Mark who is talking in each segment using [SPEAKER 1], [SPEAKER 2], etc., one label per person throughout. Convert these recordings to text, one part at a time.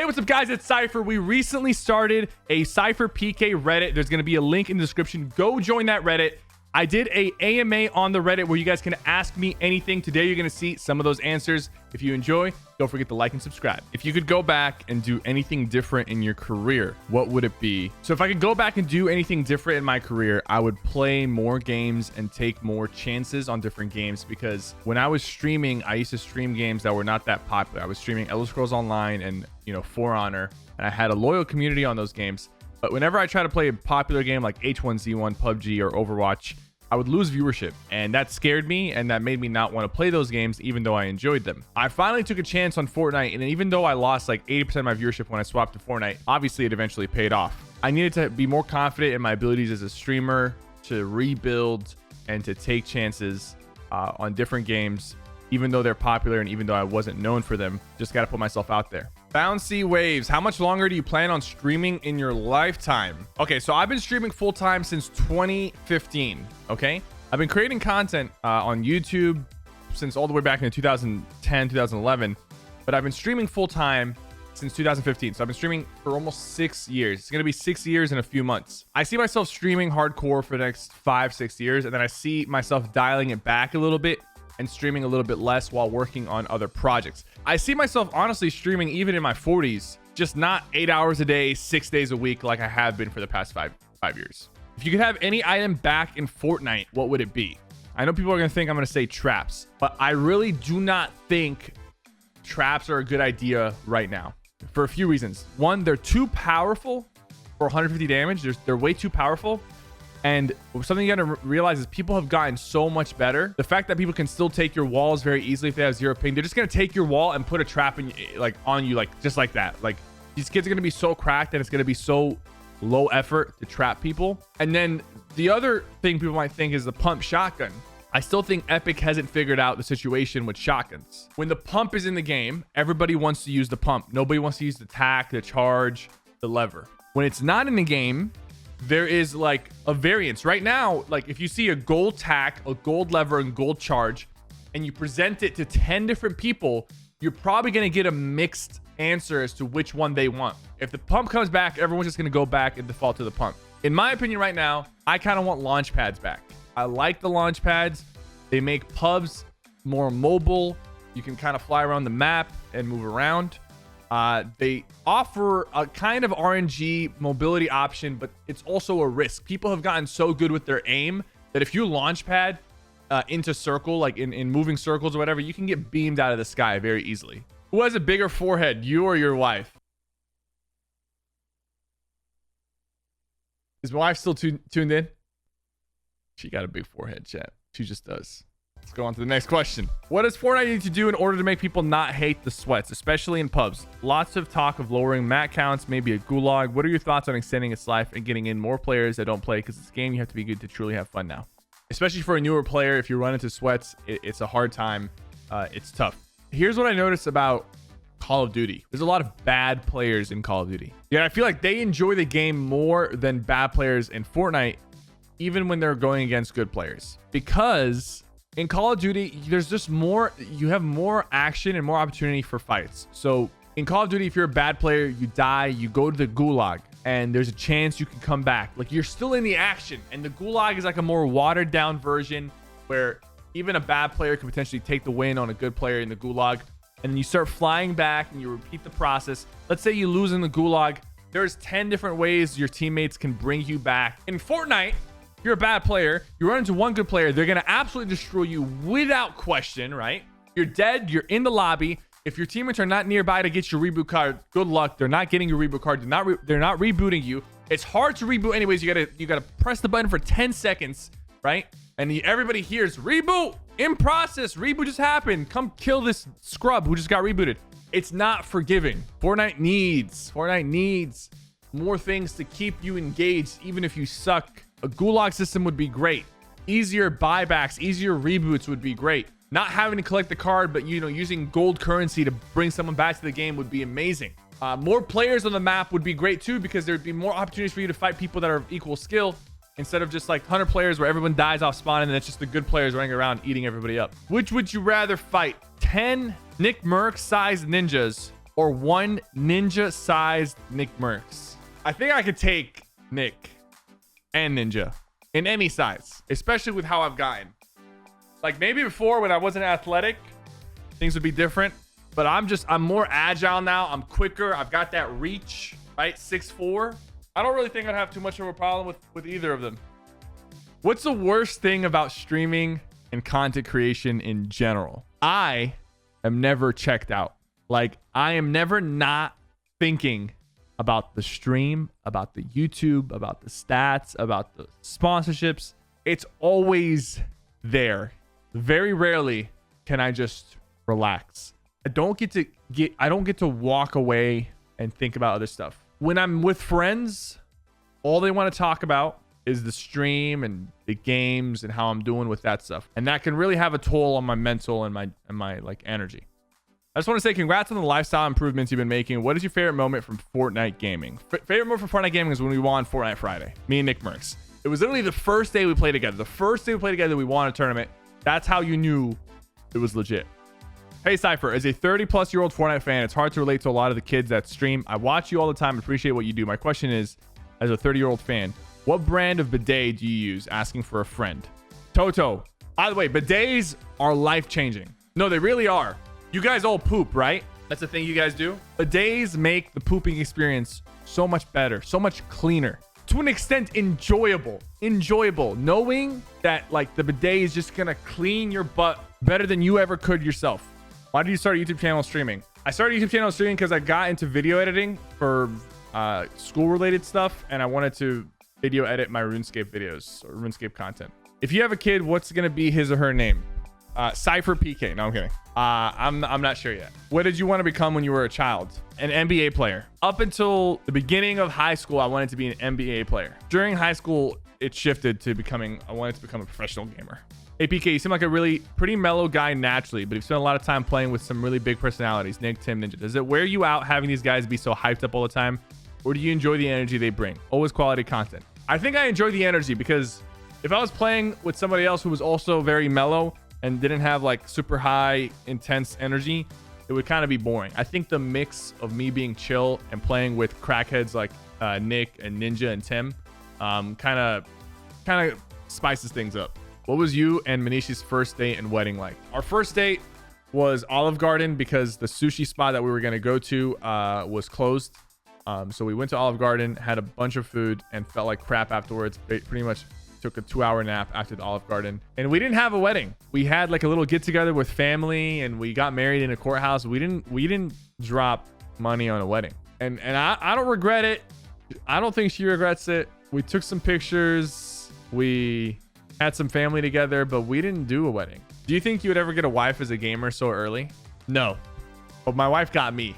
[SPEAKER 1] Hey, what's up, guys? It's Cypher. We recently started a SypherPK Reddit. There's going to be a link in the description. Go join that Reddit. I did a AMA on the Reddit where you guys can ask me anything. Today, you're going to see some of those answers. If you enjoy, don't forget to like and subscribe. If you could go back and do anything different in your career, what would it be? So if I could go back and do anything different in my career, I would play more games and take more chances on different games, because when I was streaming, I used to stream games that were not that popular. I was streaming Elder Scrolls Online and, For Honor, and I had a loyal community on those games. But whenever I try to play a popular game like H1Z1, PUBG, or Overwatch, I would lose viewership, and that scared me, and that made me not want to play those games even though I enjoyed them. I finally took a chance on Fortnite, and even though I lost like 80% of my viewership when I swapped to Fortnite, obviously it eventually paid off. I needed to be more confident in my abilities as a streamer, to rebuild and to take chances on different games, even though they're popular and even though I wasn't known for them. Just got to put myself out there. Bouncy Waves, how much longer do you plan on streaming in your lifetime? Okay, so I've been streaming full-time since 2015, okay? I've been creating content on YouTube since all the way back in 2010, 2011, but I've been streaming full-time since 2015. So I've been streaming for almost 6 years. It's going to be 6 years in a few months. I see myself streaming hardcore for the next 5-6 years, and then I see myself dialing it back a little bit and streaming a little bit less while working on other projects. I see myself honestly streaming even in my 40s, just not 8 hours a day, 6 days a week like I have been for the past five years. If you could have any item back in Fortnite, what would it be? I know people are gonna think I'm gonna say traps, but I really do not think traps are a good idea right now for a few reasons. One, they're too powerful for 150 damage. They're way too powerful. And something you gotta realize is people have gotten so much better. The fact that people can still take your walls very easily if they have 0 ping, they're just gonna take your wall and put a trap in, on you, just like that. Like, these kids are gonna be so cracked, and it's gonna be so low effort to trap people. And then the other thing people might think is the pump shotgun. I still think Epic hasn't figured out the situation with shotguns. When the pump is in the game, everybody wants to use the pump. Nobody wants to use the tack, the charge, the lever. When it's not in the game, there is like a variance. Right now, like if you see a gold tack, a gold lever, and gold charge, and you present it to 10 different people, you're probably going to get a mixed answer as to which one they want. If the pump comes back, everyone's just going to go back and default to the pump. In my opinion right now, I kind of want launch pads back. I like the launch pads. They make pubs more mobile. You can kind of fly around the map and move around. They offer a kind of RNG mobility option, but it's also a risk. People have gotten so good with their aim that if you launch pad into circle, like in moving circles or whatever, you can get beamed out of the sky very easily. Who has a bigger forehead, you or your wife? Is my wife still tuned in? She got a big forehead, chat. She just does. Let's go on to the next question. What does Fortnite need to do in order to make people not hate the sweats, especially in pubs? Lots of talk of lowering mat counts, maybe a gulag. What are your thoughts on extending its life and getting in more players that don't play? Because it's a game you have to be good to truly have fun now. Especially for a newer player, if you run into sweats, it's a hard time. It's tough. Here's what I noticed about Call of Duty. There's a lot of bad players in Call of Duty. Yeah, I feel like they enjoy the game more than bad players in Fortnite, even when they're going against good players. Because in Call of Duty, there's just more, you have more action and more opportunity for fights. So in Call of Duty, if you're a bad player, you die, you go to the gulag, and there's a chance you can come back. Like, you're still in the action, and the gulag is like a more watered down version where even a bad player can potentially take the win on a good player in the gulag. And then you start flying back and you repeat the process. Let's say you lose in the gulag. There's 10 different ways your teammates can bring you back. In Fortnite, you're a bad player, you run into one good player, they're gonna absolutely destroy you without question, right? You're dead, you're in the lobby. If your teammates are not nearby to get your reboot card, good luck. They're not getting your reboot card. They're not rebooting you. It's hard to reboot anyways. You gotta press the button for 10 seconds, right? And everybody hears reboot in process. Reboot just happened. Come kill this scrub who just got rebooted. It's not forgiving. Fortnite needs more things to keep you engaged, even if you suck. A gulag system would be great. Easier buybacks, easier reboots would be great. Not having to collect the card, but using gold currency to bring someone back to the game would be amazing. More players on the map would be great too, because there'd be more opportunities for you to fight people that are of equal skill, instead of just like 100 players where everyone dies off spawn and then it's just the good players running around eating everybody up. Which would you rather fight? 10 Nick Merc sized ninjas or one ninja-sized Nick Mercs? I think I could take Nick and Ninja in any size, especially with how I've gotten. Like maybe before when I wasn't athletic, things would be different, but I'm more agile now. I'm quicker. I've got that reach, right? 6'4". I don't really think I'd have too much of a problem with either of them. What's the worst thing about streaming and content creation in general? I am never checked out. Like I am never not thinking about the stream, about the YouTube, about the stats, about the sponsorships. It's always there. Very rarely can I just relax. I don't get to walk away and think about other stuff. When I'm with friends, all they want to talk about is the stream and the games and how I'm doing with that stuff. And that can really have a toll on my mental and my like energy. I just want to say congrats on the lifestyle improvements you've been making. What is your favorite moment from Fortnite gaming? Favorite moment from Fortnite gaming is when we won Fortnite Friday. Me and Nick Mercs. It was literally the first day we played together. The first day we played together, we won a tournament. That's how you knew it was legit. Hey Cypher, as a 30-plus-year-old Fortnite fan, it's hard to relate to a lot of the kids that stream. I watch you all the time, appreciate what you do. My question is, as a 30-year-old fan, what brand of bidet do you use? Asking for a friend. Toto. By the way, bidets are life-changing. No, they really are. You guys all poop, right? That's the thing you guys do. Bidets make the pooping experience so much better, so much cleaner. To an extent, enjoyable. Knowing that like the bidet is just gonna clean your butt better than you ever could yourself. Why did you start a YouTube channel streaming? I started a YouTube channel streaming because I got into video editing for school-related stuff, and I wanted to video edit my RuneScape videos or RuneScape content. If you have a kid, what's gonna be his or her name? SypherPK. No, I'm kidding. I'm not sure yet. What did you want to become when you were a child? An NBA player. Up until the beginning of high school, I wanted to be an NBA player. During high school, it shifted to I wanted to become a professional gamer. Hey PK, you seem like a really pretty mellow guy naturally, but you've spent a lot of time playing with some really big personalities. Nick, Tim, Ninja. Does it wear you out having these guys be so hyped up all the time? Or do you enjoy the energy they bring? Always quality content. I think I enjoy the energy because if I was playing with somebody else who was also very mellow and didn't have like super high intense energy, it would kind of be boring. I think the mix of me being chill and playing with crackheads like Nick and Ninja and Tim kind of spices things up. What was you and Manishi's first date and wedding like? Our first date was Olive Garden because the sushi spot that we were going to go to was closed. So we went to Olive Garden, had a bunch of food, and felt like crap afterwards. Pretty much took a 2-hour nap after the Olive Garden. And we didn't have a wedding. We had like a little get together with family, and we got married in a courthouse. We didn't drop money on a wedding. And I don't regret it. I don't think she regrets it. We took some pictures. We had some family together, but we didn't do a wedding. Do you think you would ever get a wife as a gamer so early? No. But my wife got me.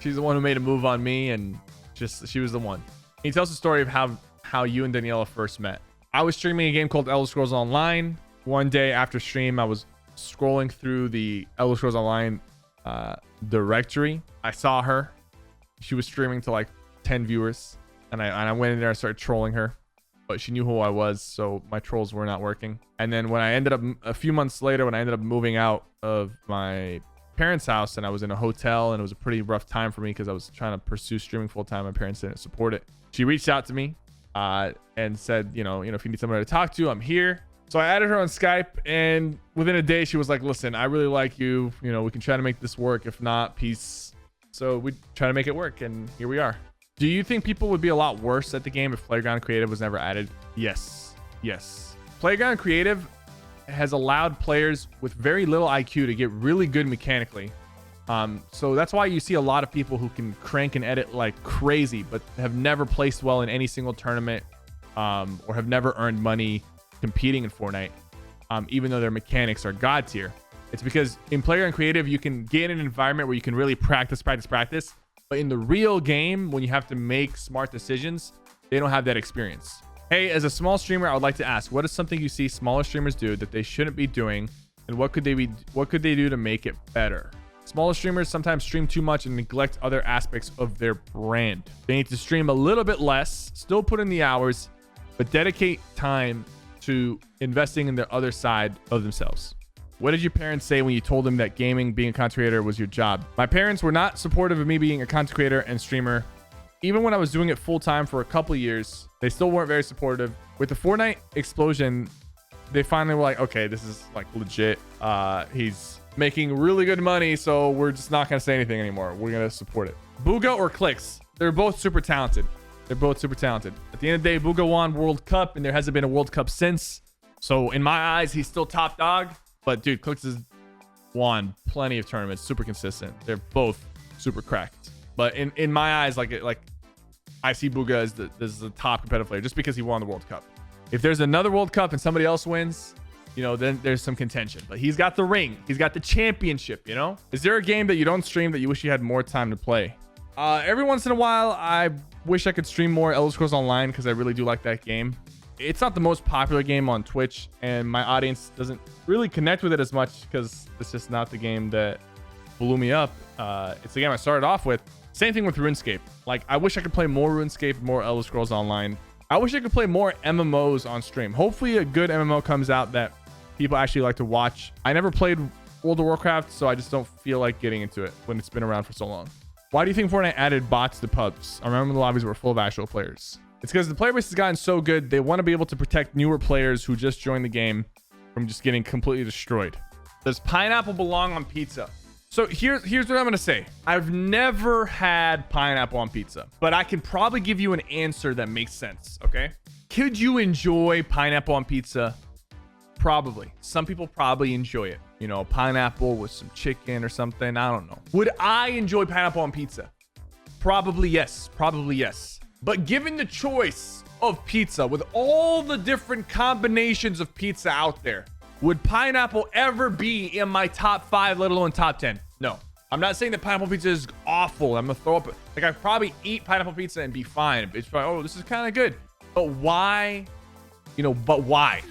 [SPEAKER 1] She's the one who made a move on me, and she was the one. He tells the story of how you and Daniela first met. I was streaming a game called Elder Scrolls Online. One day after stream, I was scrolling through the Elder Scrolls Online directory. I saw her. She was streaming to like 10 viewers, and I went in there and started trolling her. But she knew who I was, so my trolls were not working. And then when I ended up, a few months later, when I ended up moving out of my parents' house and I was in a hotel, and it was a pretty rough time for me because I was trying to pursue streaming full time. My parents didn't support it. She reached out to me and said, you know, if you need somebody to talk to, I'm here. So I added her on Skype, and within a day she was like, listen, I really like you. You know, we can try to make this work. If not, peace. So we try to make it work, and here we are. Do you think people would be a lot worse at the game if Playground Creative was never added? Yes. Playground Creative has allowed players with very little IQ to get really good mechanically. So that's why you see a lot of people who can crank and edit like crazy, but have never placed well in any single tournament, or have never earned money competing in Fortnite, even though their mechanics are god tier. It's because in Playground Creative, you can get in an environment where you can really practice. But in the real game, when you have to make smart decisions, they don't have that experience. Hey, as a small streamer, I would like to ask, what is something you see smaller streamers do that they shouldn't be doing, and what could they do to make it better? Smaller streamers sometimes stream too much and neglect other aspects of their brand. They need to stream a little bit less, still put in the hours, but dedicate time to investing in their other side of themselves. What did your parents say when you told them that gaming, being a content creator was your job? My parents were not supportive of me being a content creator and streamer. Even when I was doing it full time for a couple of years, they still weren't very supportive. With the Fortnite explosion, they finally were like, okay, this is like legit. He's making really good money, so we're just not gonna say anything anymore. We're gonna support it. Booga or Clicks? They're both super talented. They're both super talented. At the end of the day, Booga won World Cup, and there hasn't been a World Cup since. So in my eyes, he's still top dog. But dude, Clicks has won plenty of tournaments, super consistent. They're both super cracked. But in my eyes, like I see Booga as the top competitive player just because he won the World Cup. If there's another World Cup and somebody else wins, you know, then there's some contention. But he's got the ring. He's got the championship, you know? Is there a game that you don't stream that you wish you had more time to play? Every once in a while, I wish I could stream more Elder Scrolls Online because I really do like that game. It's not the most popular game on Twitch, and my audience doesn't really connect with it as much because it's just not the game that blew me up. It's the game I started off with. Same thing with RuneScape. Like, I wish I could play more RuneScape, more Elder Scrolls Online. I wish I could play more MMOs on stream. Hopefully a good MMO comes out that people actually like to watch. I never played World of Warcraft, so I just don't feel like getting into it when it's been around for so long. Why do you think Fortnite added bots to pubs? I remember the lobbies were full of actual players. It's because the player base has gotten so good, they want to be able to protect newer players who just joined the game from just getting completely destroyed. Does pineapple belong on pizza? So here's what I'm going to say. I've never had pineapple on pizza, but I can probably give you an answer that makes sense, okay? Could you enjoy pineapple on pizza? Probably. Some people probably enjoy it. You know, pineapple with some chicken or something. I don't know. Would I enjoy pineapple on pizza? Probably yes. Probably yes. But given the choice of pizza with all the different combinations of pizza out there, would pineapple ever be in my top 5, let alone top 10? No. I'm not saying that pineapple pizza is awful. I'm gonna throw up. Like, I probably eat pineapple pizza and be fine. It's probably, oh, this is kind of good. But why? You know, but why?